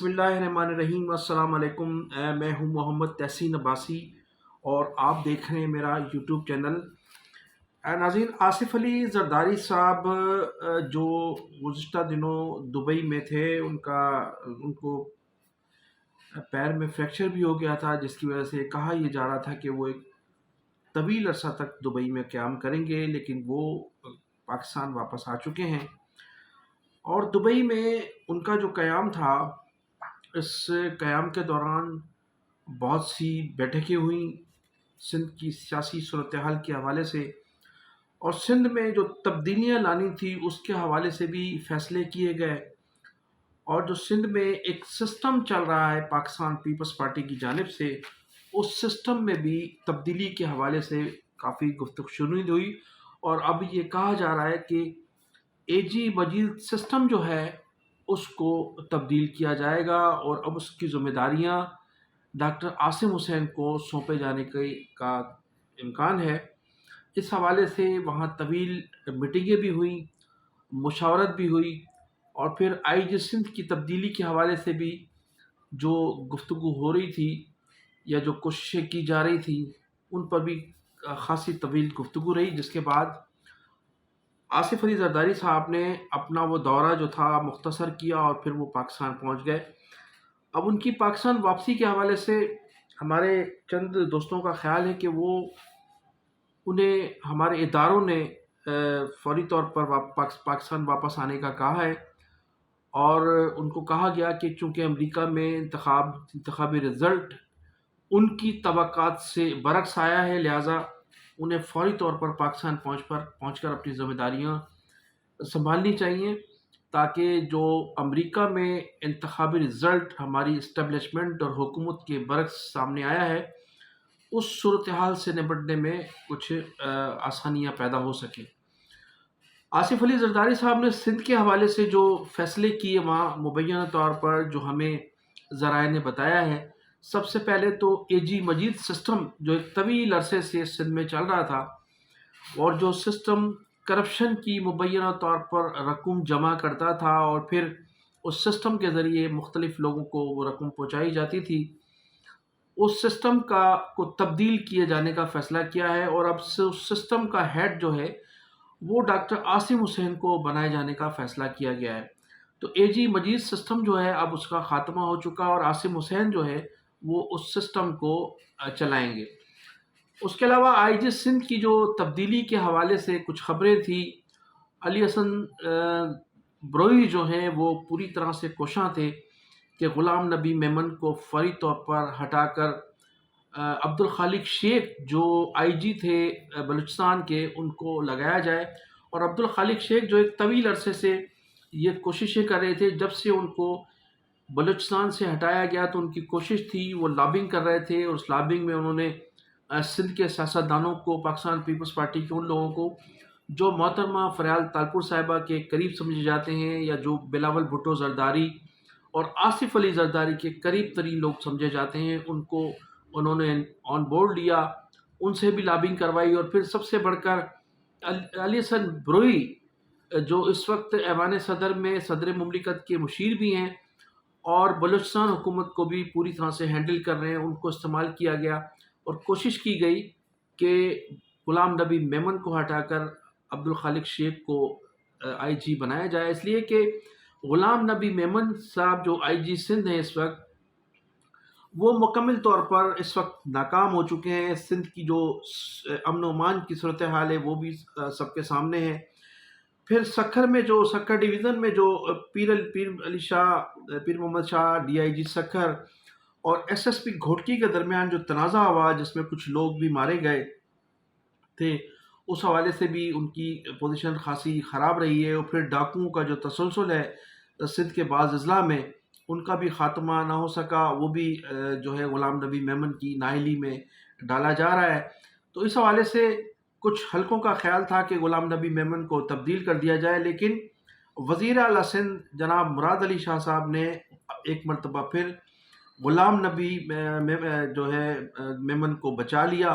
بسم اللہ الرحمن الرحیم، السلام علیکم۔ میں ہوں محمد تحسین عباسی اور آپ دیکھ رہے ہیں میرا یوٹیوب چینل۔ ناظرین، آصف علی زرداری صاحب جو گزشتہ دنوں دبئی میں تھے، ان کو پیر میں فریکچر بھی ہو گیا تھا، جس کی وجہ سے کہا یہ جا رہا تھا کہ وہ ایک طویل عرصہ تک دبئی میں قیام کریں گے، لیکن وہ پاکستان واپس آ چکے ہیں۔ اور دبئی میں ان کا جو قیام تھا، اس قیام کے دوران بہت سی بیٹھکیں ہوئیں سندھ کی سیاسی صورتحال کے حوالے سے، اور سندھ میں جو تبدیلیاں لانی تھی اس کے حوالے سے بھی فیصلے کیے گئے، اور جو سندھ میں ایک سسٹم چل رہا ہے پاکستان پیپلز پارٹی کی جانب سے، اس سسٹم میں بھی تبدیلی کے حوالے سے کافی گفتگو شنید ہوئی، اور اب یہ کہا جا رہا ہے کہ اے جی مجید سسٹم جو ہے اس کو تبدیل کیا جائے گا، اور اب اس کی ذمہ داریاں ڈاکٹر عاصم حسین کو سونپے جانے کا امکان ہے۔ اس حوالے سے وہاں طویل میٹنگیں بھی ہوئیں، مشاورت بھی ہوئی، اور پھر آئی جی سندھ کی تبدیلی کے حوالے سے بھی جو گفتگو ہو رہی تھی یا جو کوششیں کی جا رہی تھیں، ان پر بھی خاصی طویل گفتگو رہی، جس کے بعد آصف علی زرداری صاحب نے اپنا وہ دورہ جو تھا مختصر کیا اور پھر وہ پاکستان پہنچ گئے۔ اب ان کی پاکستان واپسی کے حوالے سے ہمارے چند دوستوں کا خیال ہے کہ انہیں ہمارے اداروں نے فوری طور پر پاکستان واپس آنے کا کہا ہے، اور ان کو کہا گیا کہ چونکہ امریکہ میں انتخابی رزلٹ ان کی توقعات سے برعکس آیا ہے، لہٰذا انہیں فوری طور پر پاکستان پہنچ کر اپنی ذمہ داریاں سنبھالنی چاہیے، تاکہ جو امریکہ میں انتخابی رزلٹ ہماری اسٹیبلشمنٹ اور حکومت کے برعکس سامنے آیا ہے، اس صورتحال سے نپٹنے میں کچھ آسانیاں پیدا ہو سکیں۔ آصف علی زرداری صاحب نے سندھ کے حوالے سے جو فیصلے کیے، وہاں مبینہ طور پر جو ہمیں ذرائع نے بتایا ہے، سب سے پہلے تو اے جی مجید سسٹم جو ایک طویل عرصے سے سندھ میں چل رہا تھا، اور جو سسٹم کرپشن کی مبینہ طور پر رقم جمع کرتا تھا اور پھر اس سسٹم کے ذریعے مختلف لوگوں کو وہ رقم پہنچائی جاتی تھی، اس سسٹم کو تبدیل کیے جانے کا فیصلہ کیا ہے، اور اب اس سسٹم کا ہیڈ جو ہے وہ ڈاکٹر عاصم حسین کو بنائے جانے کا فیصلہ کیا گیا ہے۔ تو اے جی مجید سسٹم جو ہے اب اس کا خاتمہ ہو چکا، اور عاصم حسین جو ہے وہ اس سسٹم کو چلائیں گے۔ اس کے علاوہ آئی جی سندھ کی جو تبدیلی کے حوالے سے کچھ خبریں تھیں، علی حسن بروئی جو ہیں وہ پوری طرح سے کوشاں تھے کہ غلام نبی میمن کو فوری طور پر ہٹا کر عبدالخالق شیخ جو آئی جی تھے بلوچستان کے، ان کو لگایا جائے، اور عبدالخالق شیخ جو ایک طویل عرصے سے یہ کوششیں کر رہے تھے، جب سے ان کو بلوچستان سے ہٹایا گیا تو ان کی کوشش تھی، وہ لابنگ کر رہے تھے، اور اس لابنگ میں انہوں نے سندھ کے سیاستدانوں کو، پاکستان پیپلز پارٹی کے ان لوگوں کو جو محترمہ فریال تالپور صاحبہ کے قریب سمجھے جاتے ہیں، یا جو بلاول بھٹو زرداری اور آصف علی زرداری کے قریب ترین لوگ سمجھے جاتے ہیں، ان کو انہوں نے آن بورڈ لیا، ان سے بھی لابنگ کروائی، اور پھر سب سے بڑھ کر علی حسن بروئی جو اس وقت ایوان صدر میں صدر مملکت کے مشیر بھی ہیں اور بلوچستان حکومت کو بھی پوری طرح سے ہینڈل کر رہے ہیں، ان کو استعمال کیا گیا، اور کوشش کی گئی کہ غلام نبی میمن کو ہٹا کر عبدالخالق شیخ کو آئی جی بنایا جائے، اس لیے کہ غلام نبی میمن صاحب جو آئی جی سندھ ہیں اس وقت، وہ مکمل طور پر اس وقت ناکام ہو چکے ہیں۔ سندھ کی جو امن و امان کی صورتحال ہے وہ بھی سب کے سامنے ہے۔ پھر سکھر ڈویژن میں جو پیر محمد شاہ ڈی آئی جی سکھر اور ایس ایس پی گھوٹکی کے درمیان جو تنازع ہوا، جس میں کچھ لوگ بھی مارے گئے تھے، اس حوالے سے بھی ان کی پوزیشن خاصی خراب رہی ہے، اور پھر ڈاکوؤں کا جو تسلسل ہے سندھ کے بعض اضلاع میں، ان کا بھی خاتمہ نہ ہو سکا، وہ بھی جو ہے غلام نبی میمن کی نااہلی میں ڈالا جا رہا ہے۔ تو اس حوالے سے کچھ حلقوں کا خیال تھا کہ غلام نبی میمن کو تبدیل کر دیا جائے، لیکن وزیر اعلیٰ سندھ جناب مراد علی شاہ صاحب نے ایک مرتبہ پھر غلام نبی جو ہے میمن کو بچا لیا،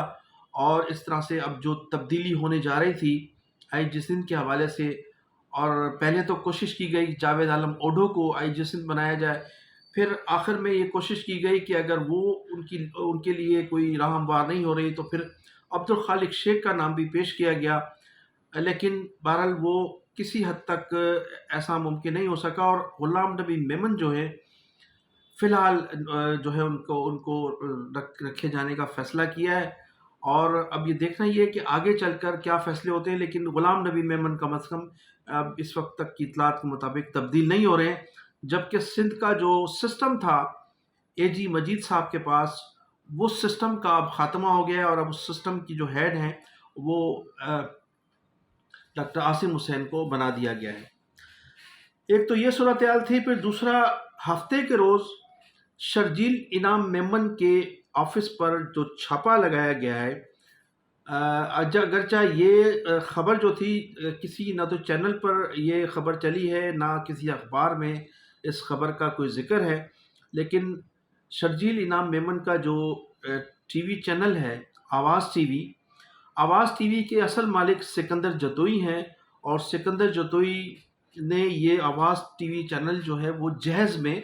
اور اس طرح سے اب جو تبدیلی ہونے جا رہی تھی آئی جی سندھ کے حوالے سے، اور پہلے تو کوشش کی گئی جاوید عالم اوڈھو کو آئی جی سندھ بنایا جائے، پھر آخر میں یہ کوشش کی گئی کہ اگر وہ ان کے لیے کوئی راہ ہموار نہیں ہو رہی تو پھر عبدالخالق شیخ کا نام بھی پیش کیا گیا، لیکن بہرحال وہ کسی حد تک ایسا ممکن نہیں ہو سکا، اور غلام نبی میمن جو ہے فی الحال جو ہے ان کو رکھے جانے کا فیصلہ کیا ہے، اور اب یہ دیکھنا یہ ہے کہ آگے چل کر کیا فیصلے ہوتے ہیں، لیکن غلام نبی میمن کم از کم اب اس وقت تک کی اطلاعات کے مطابق تبدیل نہیں ہو رہے ہیں، جبکہ سندھ کا جو سسٹم تھا اے جی مجید صاحب کے پاس، وہ سسٹم کا اب خاتمہ ہو گیا ہے، اور اب اس سسٹم کی جو ہیڈ ہیں وہ ڈاکٹر عاصم حسین کو بنا دیا گیا ہے۔ ایک تو یہ صورتحال تھی، پھر دوسرا ہفتے کے روز شرجیل انعام میمن کے آفس پر جو چھاپا لگایا گیا ہے، اگرچہ یہ خبر جو تھی کسی نہ تو چینل پر یہ خبر چلی ہے، نہ کسی اخبار میں اس خبر کا کوئی ذکر ہے، لیکن شرجیل انعام میمن کا جو ٹی وی چینل ہے آواز ٹی وی کے اصل مالک سکندر جتوئی ہیں، اور سکندر جتوئی نے یہ آواز ٹی وی چینل جو ہے وہ جہیز میں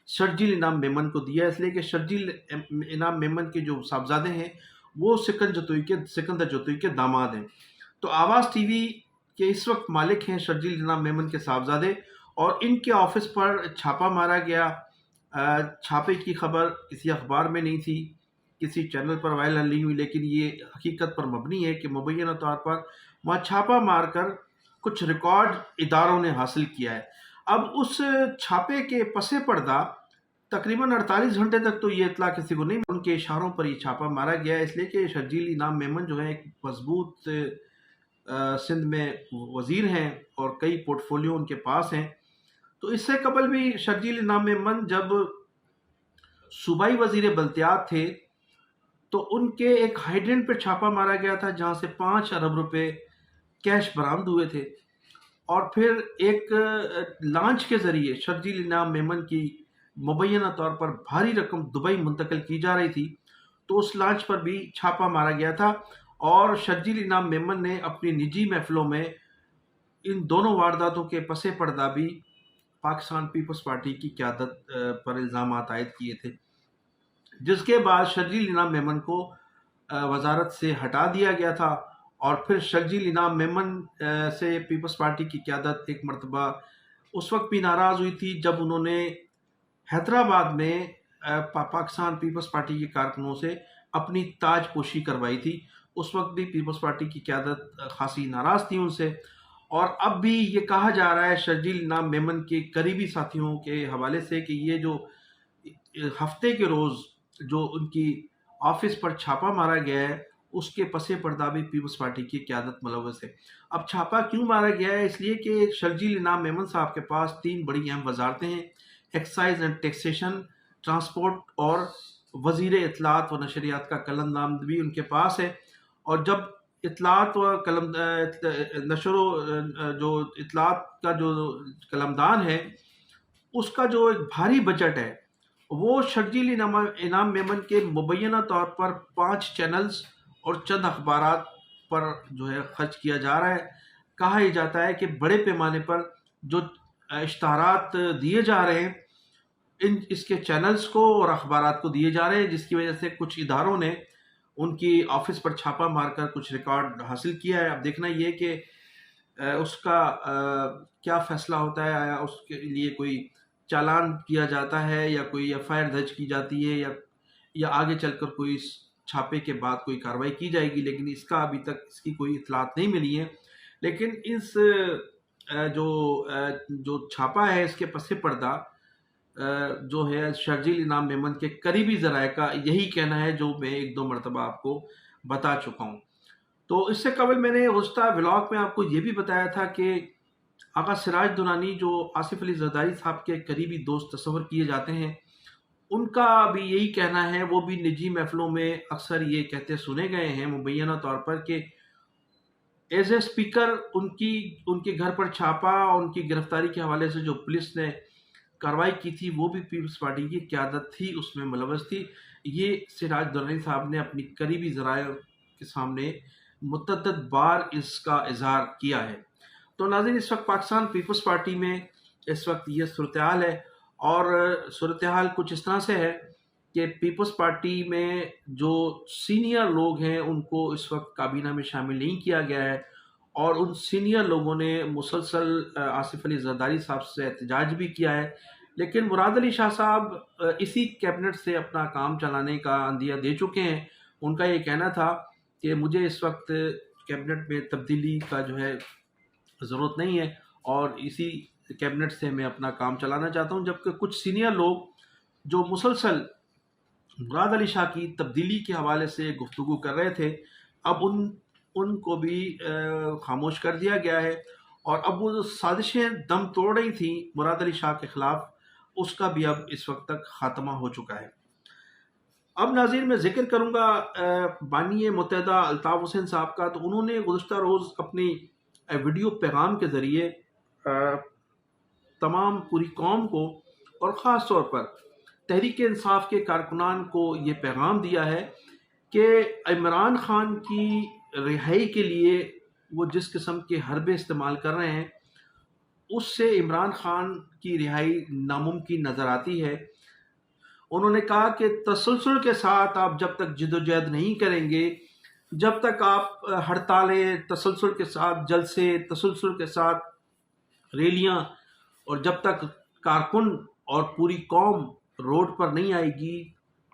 شرجیل انعام میمن کو دیا، اس لیے کہ شرجیل انعام میمن کے جو صاحبزادے ہیں وہ سکندر جتوئی کے داماد ہیں، تو آواز ٹی وی کے اس وقت مالک ہیں شرجیل انعام میمن کے صاحبزادے، اور ان کے آفس پر چھاپا مارا گیا۔ چھاپے کی خبر کسی اخبار میں نہیں تھی، کسی چینل پر وائرل نہیں ہوئی، لیکن یہ حقیقت پر مبنی ہے کہ مبینہ طور پر وہاں چھاپا مار کر کچھ ریکارڈ اداروں نے حاصل کیا ہے۔ اب اس چھاپے کے پس پردہ تقریباً 48 گھنٹے تک تو یہ اطلاع کسی کو نہیں، ان کے اشاروں پر یہ چھاپا مارا گیا ہے، اس لیے کہ شرجیل انعام میمن جو ہے ایک مضبوط سندھ میں وزیر ہیں اور کئی پورٹ فولیو ان کے پاس ہیں۔ تو اس سے قبل بھی شرجیل انعام میمن جب صوبائی وزیر بلدیات تھے تو ان کے ایک ہائیڈرینٹ پہ چھاپا مارا گیا تھا جہاں سے 5 ارب روپے کیش برآمد ہوئے تھے، اور پھر ایک لانچ کے ذریعے شرجیل انعام میمن کی مبینہ طور پر بھاری رقم دبئی منتقل کی جا رہی تھی، تو اس لانچ پر بھی چھاپا مارا گیا تھا، اور شرجیل انعام میمن نے اپنی نجی محفلوں میں ان دونوں وارداتوں کے پس پردہ بھی پاکستان پیپلز پارٹی کی قیادت پر الزامات عائد کیے تھے، جس کے بعد شرجیل انعام میمن کو وزارت سے ہٹا دیا گیا تھا، اور پھر شرجیل انعام میمن سے پیپلز پارٹی کی قیادت ایک مرتبہ اس وقت بھی ناراض ہوئی تھی جب انہوں نے حیدرآباد میں پاکستان پیپلز پارٹی کے کارکنوں سے اپنی تاج پوشی کروائی تھی، اس وقت بھی پیپلز پارٹی کی قیادت خاصی ناراض تھی ان سے، اور اب بھی یہ کہا جا رہا ہے شرجیل انعام میمن کے قریبی ساتھیوں کے حوالے سے کہ یہ جو ہفتے کے روز جو ان کی آفس پر چھاپا مارا گیا ہے اس کے پس پردہ بھی پیپلز پارٹی کی قیادت ملوث ہے۔ اب چھاپا کیوں مارا گیا ہے؟ اس لیے کہ شرجیل انعام میمن صاحب کے پاس 3 بڑی اہم وزارتیں ہیں، ایکسائز اینڈ ٹیکسیشن، ٹرانسپورٹ، اور وزیر اطلاعات و نشریات کا قلمدان بھی ان کے پاس ہے، اور جب اطلاعات و جو اطلاعات کا جو قلمدان ہے اس کا جو ایک بھاری بجٹ ہے وہ شرجیل انعام میمن کے مبینہ طور پر 5 چینلز اور چند اخبارات پر جو ہے خرچ کیا جا رہا ہے۔ کہا یہ جاتا ہے کہ بڑے پیمانے پر جو اشتہارات دیے جا رہے ہیں اس کے چینلز کو اور اخبارات کو دیے جا رہے ہیں، جس کی وجہ سے کچھ اداروں نے ان کی آفس پر چھاپا مار کر کچھ ریکارڈ حاصل کیا ہے۔ اب دیکھنا یہ کہ اس کا کیا فیصلہ ہوتا ہے، آیا اس کے لیے کوئی چالان کیا جاتا ہے یا کوئی ایف آئی آر درج کی جاتی ہے یا آگے چل کر کوئی چھاپے کے بعد کوئی کارروائی کی جائے گی، لیکن اس کا ابھی تک اس کی کوئی اطلاعات نہیں ملی ہے۔ لیکن اس جو چھاپا ہے اس کے پس پردہ جو ہے شرجیل انعام میمن کے قریبی ذرائع کا یہی کہنا ہے جو میں 1-2 مرتبہ آپ کو بتا چکا ہوں۔ تو اس سے قبل میں نے گزشتہ ولاگ میں آپ کو یہ بھی بتایا تھا کہ آقا سراج دورانی جو آصف علی زرداری صاحب کے قریبی دوست تصور کیے جاتے ہیں، ان کا بھی یہی کہنا ہے، وہ بھی نجی محفلوں میں اکثر یہ کہتے سنے گئے ہیں مبینہ طور پر کہ ایز اے اسپیکر ان کے گھر پر چھاپا، ان کی گرفتاری کے حوالے سے جو پولیس نے کارروائی کی تھی وہ بھی پیپلز پارٹی کی قیادت تھی، اس میں ملوث تھی۔ یہ سراج دورانی صاحب نے اپنی قریبی ذرائع کے سامنے متعدد بار اس کا اظہار کیا ہے۔ تو ناظرین، اس وقت پاکستان پیپلز پارٹی میں اس وقت یہ صورتحال ہے، اور صورتحال کچھ اس طرح سے ہے کہ پیپلز پارٹی میں جو سینئر لوگ ہیں ان کو اس وقت کابینہ میں شامل نہیں کیا گیا ہے، اور ان سینئر لوگوں نے مسلسل آصف علی زرداری صاحب سے احتجاج بھی کیا ہے، لیکن مراد علی شاہ صاحب اسی کیبنٹ سے اپنا کام چلانے کا عندیہ دے چکے ہیں۔ ان کا یہ کہنا تھا کہ مجھے اس وقت کیبنٹ میں تبدیلی کا جو ہے ضرورت نہیں ہے، اور اسی کیبنٹ سے میں اپنا کام چلانا چاہتا ہوں، جبکہ کچھ سینئر لوگ جو مسلسل مراد علی شاہ کی تبدیلی کے حوالے سے گفتگو کر رہے تھے، اب ان کو بھی خاموش کر دیا گیا ہے، اور اب وہ جو سازشیں دم توڑ رہی تھیں مراد علی شاہ کے خلاف، اس کا بھی اب اس وقت تک خاتمہ ہو چکا ہے۔ اب ناظرین میں ذکر کروں گا بانی متحدہ الطاف حسین صاحب کا، تو انہوں نے گزشتہ روز اپنی ویڈیو پیغام کے ذریعے تمام پوری قوم کو اور خاص طور پر تحریک انصاف کے کارکنان کو یہ پیغام دیا ہے کہ عمران خان کی رہائی کے لیے وہ جس قسم کے حربے استعمال کر رہے ہیں، اس سے عمران خان کی رہائی ناممکن نظر آتی ہے۔ انہوں نے کہا کہ تسلسل کے ساتھ آپ جب تک جدوجہد نہیں کریں گے، جب تک آپ ہڑتالیں تسلسل کے ساتھ، جلسے تسلسل کے ساتھ، ریلیاں، اور جب تک کارکن اور پوری قوم روڈ پر نہیں آئے گی،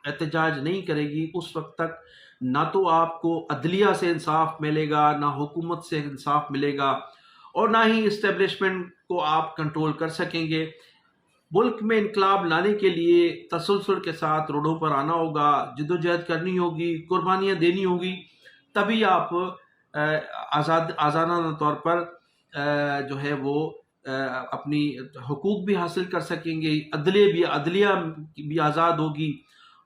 احتجاج نہیں کرے گی، اس وقت تک نہ تو آپ کو عدلیہ سے انصاف ملے گا، نہ حکومت سے انصاف ملے گا، اور نہ ہی اسٹیبلشمنٹ کو آپ کنٹرول کر سکیں گے۔ ملک میں انقلاب لانے کے لیے تسلسل کے ساتھ روڈوں پر آنا ہوگا، جدوجہد کرنی ہوگی، قربانیاں دینی ہوگی، تبھی آپ آزادانہ طور پر جو ہے وہ اپنی حقوق بھی حاصل کر سکیں گے، عدلیہ بھی آزاد ہوگی،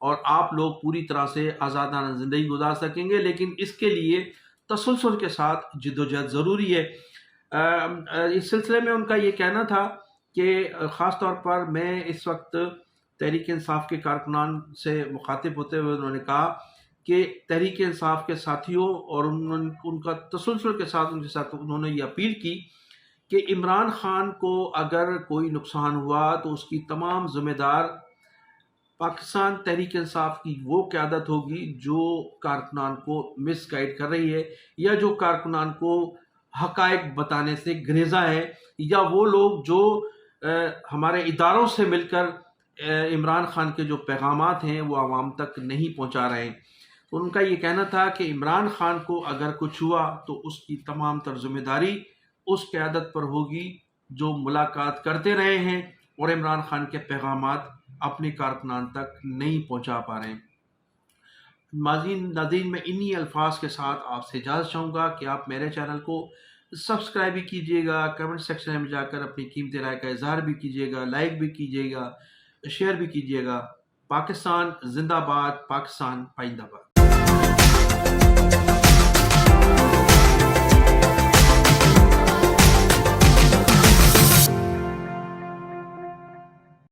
اور آپ لوگ پوری طرح سے آزادانہ زندگی گزار سکیں گے۔ لیکن اس کے لیے تسلسل کے ساتھ جدوجہد ضروری ہے۔ اس سلسلے میں ان کا یہ کہنا تھا کہ خاص طور پر میں اس وقت تحریک انصاف کے کارکنان سے مخاطب ہوتے ہوئے انہوں نے کہا کہ تحریک انصاف کے ساتھیوں، اور ان کا تسلسل کے ساتھ ان کے ساتھ انہوں نے یہ اپیل کی کہ عمران خان کو اگر کوئی نقصان ہوا تو اس کی تمام ذمہ دار پاکستان تحریک انصاف کی وہ قیادت ہوگی جو کارکنان کو مس گائیڈ کر رہی ہے، یا جو کارکنان کو حقائق بتانے سے گریزا ہے، یا وہ لوگ جو ہمارے اداروں سے مل کر عمران خان کے جو پیغامات ہیں وہ عوام تک نہیں پہنچا رہے ہیں۔ ان کا یہ کہنا تھا کہ عمران خان کو اگر کچھ ہوا تو اس کی تمام تر ذمہ داری اس قیادت پر ہوگی جو ملاقات کرتے رہے ہیں اور عمران خان کے پیغامات اپنے کارکنان تک نہیں پہنچا پا رہے ہیں۔ ناظرین میں انہی الفاظ کے ساتھ آپ سے اجازت چاہوں گا کہ آپ میرے چینل کو سبسکرائب بھی کیجیے گا، کمنٹ سیکشن میں جا کر اپنی قیمتی رائے کا اظہار بھی کیجیے گا، لائک بھی کیجیے گا، شیئر بھی کیجیے گا۔ پاکستان زندہ باد، پاکستان پائندہ باد۔